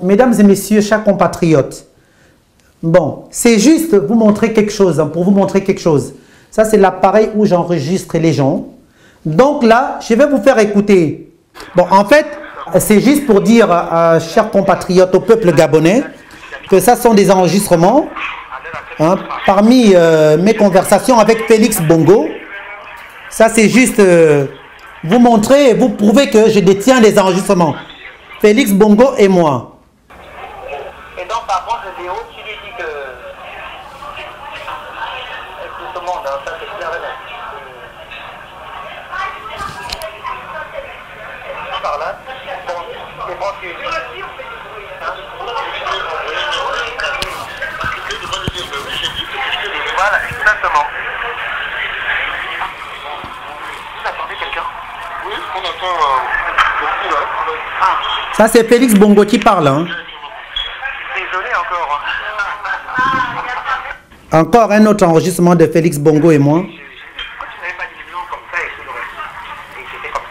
Mesdames et messieurs, chers compatriotes, bon, c'est juste vous montrer quelque chose, hein, pour vous montrer quelque chose. Ça, c'est l'appareil où j'enregistre les gens. Donc là, je vais vous faire écouter. Bon, en fait, c'est juste pour dire, chers compatriotes, au peuple gabonais, que ça sont des enregistrements. Hein, parmi mes conversations avec Félix Bongo, ça c'est juste vous montrer, vous prouver que je détiens les enregistrements. Félix Bongo et moi. Et donc par contre le vidéo, tu lui dis que tout le monde, hein, ça c'est clair et net. Par là, bon, c'est bon, voilà, exactement. Vous attendez quelqu'un? Oui, on attend beaucoup là. Ça c'est Félix Bongo qui parle. Hein. Désolé encore. Encore un autre enregistrement de Félix Bongo et moi. Tu n'avais pas dit non comme ça et tout le reste. Et c'était comme ça.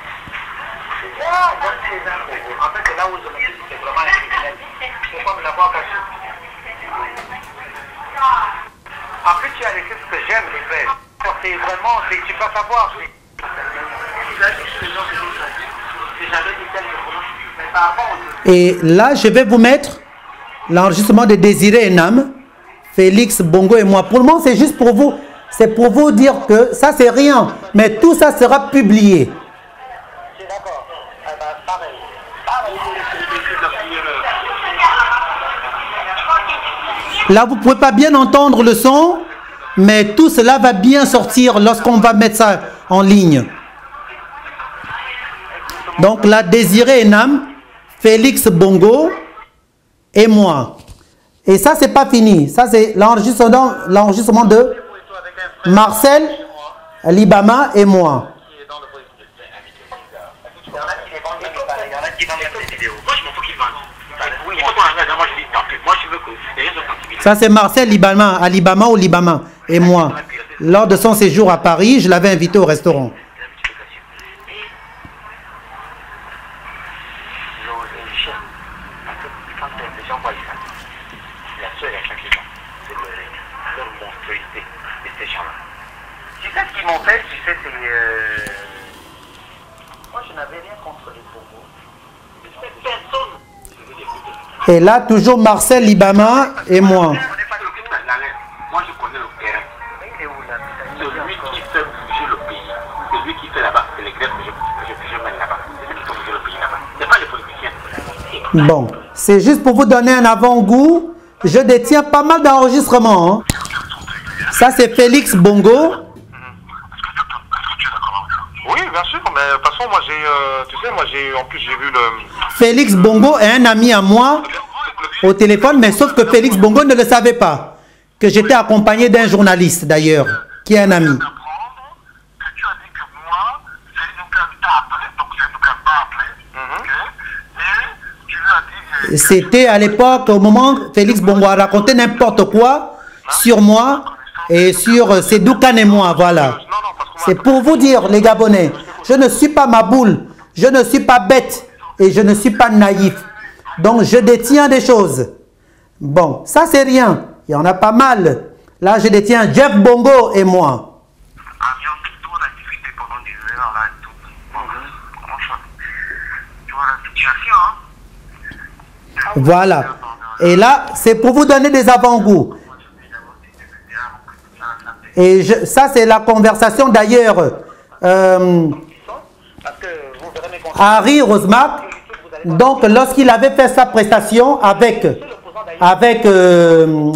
En fait, c'est là où je me dis que c'est vraiment un criminel. C'est comme l'avoir caché. En plus, tu as laissé ce que j'aime, les frères. C'est vraiment, tu peux savoir. Et là, je vais vous mettre l'enregistrement de Désiré Enam, Félix Bongo et moi. Pour le moment, c'est juste pour vous. C'est pour vous dire que ça, c'est rien. Mais tout ça sera publié. C'est d'accord. Pareil. Là, vous ne pouvez pas bien entendre le son, mais tout cela va bien sortir lorsqu'on va mettre ça en ligne. Donc là, Désiré Enam, Félix Bongo et moi. Et ça, c'est pas fini. Ça, c'est l'enregistrement de Marcel, Libama et moi. Ça, c'est Marcel Libama, Alibama ou Libama et moi. Lors de son séjour à Paris, je l'avais invité au restaurant. Moi, je n'avais rien contre les Bongo. Et là, toujours Marcel Libama et moi. Moi, je connais le terrain. Celui qui fait bouger le pays, celui qui fait là-bas, c'est les grèves que je mène là-bas. C'est celui qui fait bouger le pays là-bas. Ce n'est pas les politiciens. Bon, c'est juste pour vous donner un avant-goût. Je détiens pas mal d'enregistrements. Hein. Ça, c'est Félix Bongo. Oui, bien sûr, mais de toute façon, moi en plus j'ai vu le... Félix Bongo est un ami à moi au téléphone, mais sauf que Félix Bongo ne le savait pas. Que j'étais accompagné d'un journaliste d'ailleurs, qui est un ami. C'était à l'époque, au moment où Félix Bongo a raconté n'importe quoi sur moi et sur Sédou Kane et moi, voilà. C'est pour vous dire, les Gabonais, je ne suis pas ma boule, je ne suis pas bête et je ne suis pas naïf. Donc, je détiens des choses. Bon, ça, c'est rien. Il y en a pas mal. Là, je détiens Jeff Bongo et moi. Voilà. Et là, c'est pour vous donner des avant-goûts. Et ça, c'est la conversation d'ailleurs. Harry Rosemark, donc lorsqu'il avait fait sa prestation avec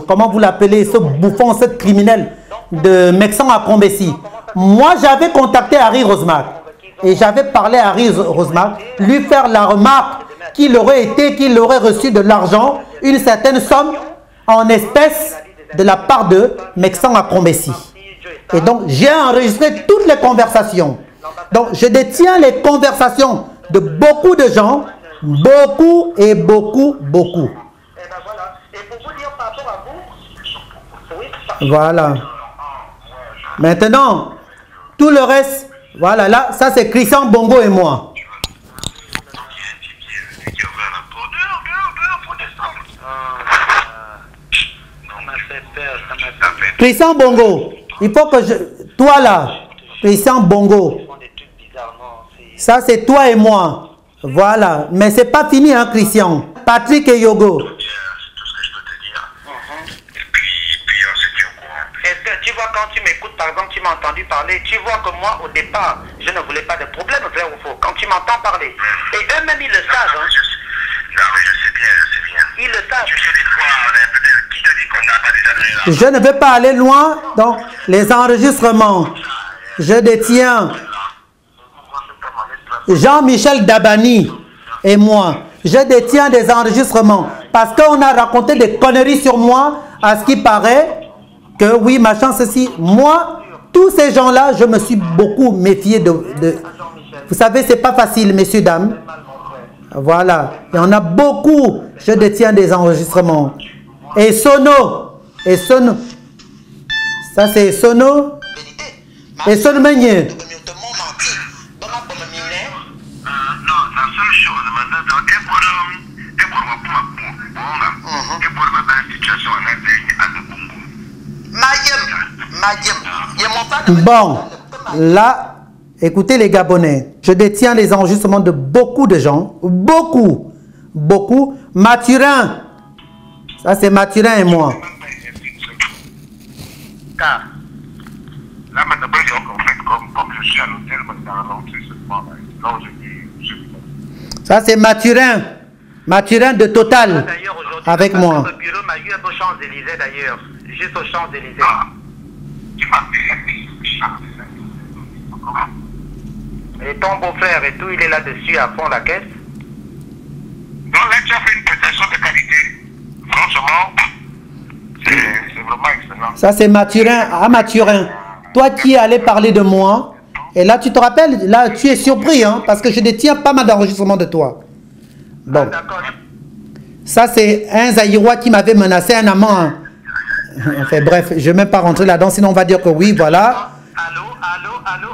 comment vous l'appelez, ce bouffon, ce criminel de Mexan à Combessi. Moi, j'avais contacté Harry Rosemark et j'avais parlé à Harry Rosemark, lui faire la remarque qu'il aurait reçu de l'argent, une certaine somme en espèces de la part de Mexan à Combessi. Et donc, j'ai enregistré toutes les conversations. Donc, je détiens les conversations de beaucoup de gens, beaucoup et beaucoup, beaucoup. Voilà. Maintenant, tout le reste, voilà, là, ça c'est Christian Bongo et moi. fait peur, ça m'a fait peur. Christian Bongo, il faut que je... Toi là, Christian Bongo. Ils font des trucs bizarres, non, Ça c'est toi et moi. Voilà. Mais c'est pas fini, hein, Christian. Patrick et Yogo. C'est tout ce que je peux te dire. Et puis on se tient au courant. Est-ce que tu vois, quand tu m'écoutes, par exemple, tu m'as entendu parler, tu vois que moi, au départ, je ne voulais pas de problème, vrai ou faux, quand tu m'entends parler. Et eux-mêmes, ils le savent. Hein. Non, mais je sais bien. Ils le savent. Tu sais, des fois, qui te dit qu'on n'a pas des adrénaline? Je ne vais pas aller loin. Donc, les enregistrements. Je détiens Jean-Michel Dabani et moi. Je détiens des enregistrements. Parce qu'on a raconté des conneries sur moi, à ce qui paraît que oui, machin, ceci. Moi, tous ces gens-là, je me suis beaucoup méfié de... Vous savez, c'est pas facile, messieurs, dames. Voilà. Il y en a beaucoup. Je détiens des enregistrements. Et Sono. Et Sono. Ça, c'est Sono. Et Sono Meunier. Non, la seule chose, maintenant, bon, là, écoutez les Gabonais, je détiens les enregistrements de beaucoup de gens, beaucoup. Mathurin, ça c'est Mathurin et moi. Car, là, maintenant, en fait, comme je suis à l'hôtel, maintenant, là où je Ça c'est Mathurin de Total, d'ailleurs, aujourd'hui, avec moi. le bureau m'a eu aux Champs-Élysées, d'ailleurs. Juste aux Champs-Élysées. tu m'as Et ton beau-frère et tout, il est là-dessus à fond la caisse. Donc là, tu as fait une prestation de qualité. Franchement, c'est vraiment excellent. Ça c'est Mathurin. Toi qui allais parler de moi, et là tu te rappelles, là tu es surpris, hein, parce que je détiens pas mal d'enregistrements de toi. Bon. D'accord. Ça, c'est un Zaïrois qui m'avait menacé, un amant. Hein. Enfin, bref, je ne vais même pas rentrer là-dedans, sinon on va dire que oui, voilà. Allô.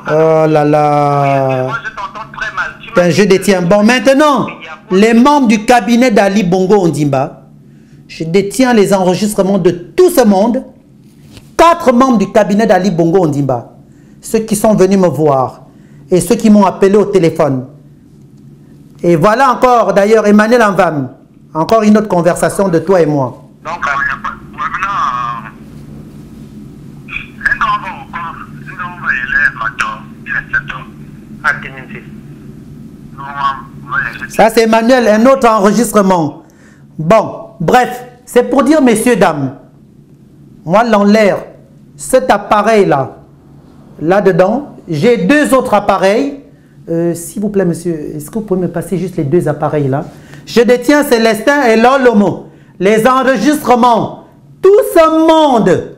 Oh là là. Moi, je t'entends très mal. Putain, je détiens. Bon, maintenant, les membres du cabinet d'Ali Bongo Ondimba, je détiens les enregistrements de tout ce monde. 4 membres du cabinet d'Ali Bongo Ondimba. Ceux qui sont venus me voir et ceux qui m'ont appelé au téléphone. Et voilà encore, d'ailleurs, Emmanuel Anvam. Encore une autre conversation de toi et moi. Donc, ça, c'est Emmanuel, un autre enregistrement. Bon, bref, c'est pour dire, messieurs, dames, moi, l'en l'air, cet appareil-là, là-dedans, j'ai 2 autres appareils. S'il vous plaît, monsieur, est-ce que vous pouvez me passer juste les 2 appareils-là? Je détiens Célestin et Lolomo. Les enregistrements, tout ce monde,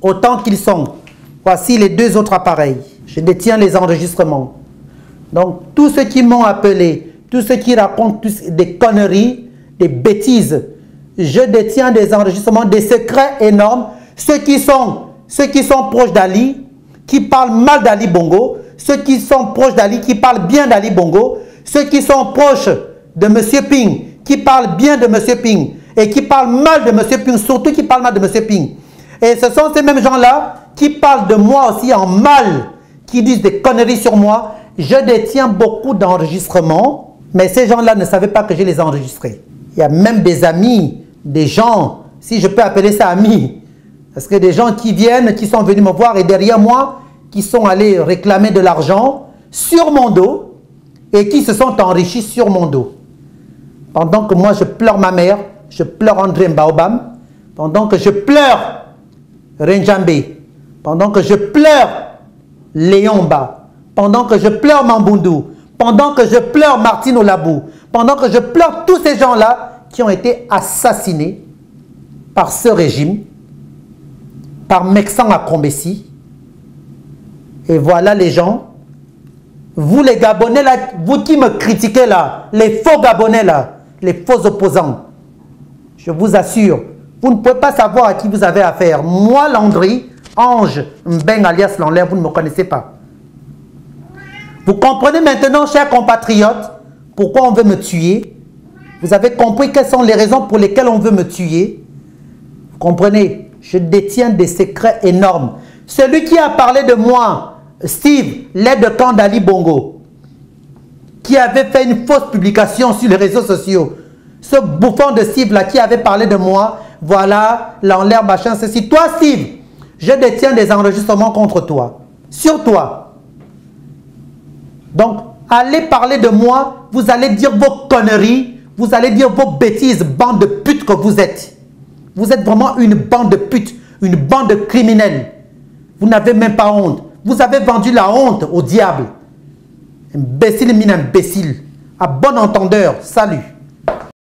autant qu'ils sont. Voici les 2 autres appareils. Je détiens les enregistrements. Donc, tous ceux qui m'ont appelé, tous ceux qui racontent des conneries, des bêtises, je détiens des enregistrements, des secrets énormes. Ceux qui sont proches d'Ali, qui parlent mal d'Ali Bongo, ceux qui sont proches d'Ali, qui parlent bien d'Ali Bongo, ceux qui sont proches de M. Ping, qui parlent bien de M. Ping, et qui parlent mal de M. Ping, surtout qui parlent mal de M. Ping. Et ce sont ces mêmes gens-là qui parlent de moi aussi en mal, qui disent des conneries sur moi. Je détiens beaucoup d'enregistrements, mais ces gens-là ne savaient pas que je les ai enregistrés. Il y a même des amis, des gens, si je peux appeler ça amis, parce que des gens qui viennent, qui sont venus me voir et derrière moi, qui sont allés réclamer de l'argent sur mon dos et qui se sont enrichis sur mon dos. Pendant que moi je pleure ma mère, je pleure André Mbaobam, pendant que je pleure Renjambe, pendant que je pleure Léomba, pendant que je pleure Mambundu, pendant que je pleure Martine Olabou, pendant que je pleure tous ces gens-là qui ont été assassinés par ce régime, par Meksan Akombesi. Et voilà les gens, vous les Gabonais là, vous qui me critiquez là, les faux Gabonais là, les faux opposants, je vous assure, vous ne pouvez pas savoir à qui vous avez affaire. Moi, Landry, Ange Mbeng alias Lanlaire, vous ne me connaissez pas. Vous comprenez maintenant, chers compatriotes, pourquoi on veut me tuer? Vous avez compris quelles sont les raisons pour lesquelles on veut me tuer? Vous comprenez? Je détiens des secrets énormes. Celui qui a parlé de moi, Steve, l'aide de camp d'Ali Bongo, qui avait fait une fausse publication sur les réseaux sociaux. Ce bouffon de Steve là qui avait parlé de moi, voilà, l'enlève, machin, ceci. Toi, Steve, je détiens des enregistrements contre toi, sur toi. Donc, allez parler de moi, vous allez dire vos conneries, vous allez dire vos bêtises, bande de putes que vous êtes. Vous êtes vraiment une bande de putes, une bande de criminels. Vous n'avez même pas honte. Vous avez vendu la honte au diable. Imbécile mine imbécile. À bon entendeur, salut.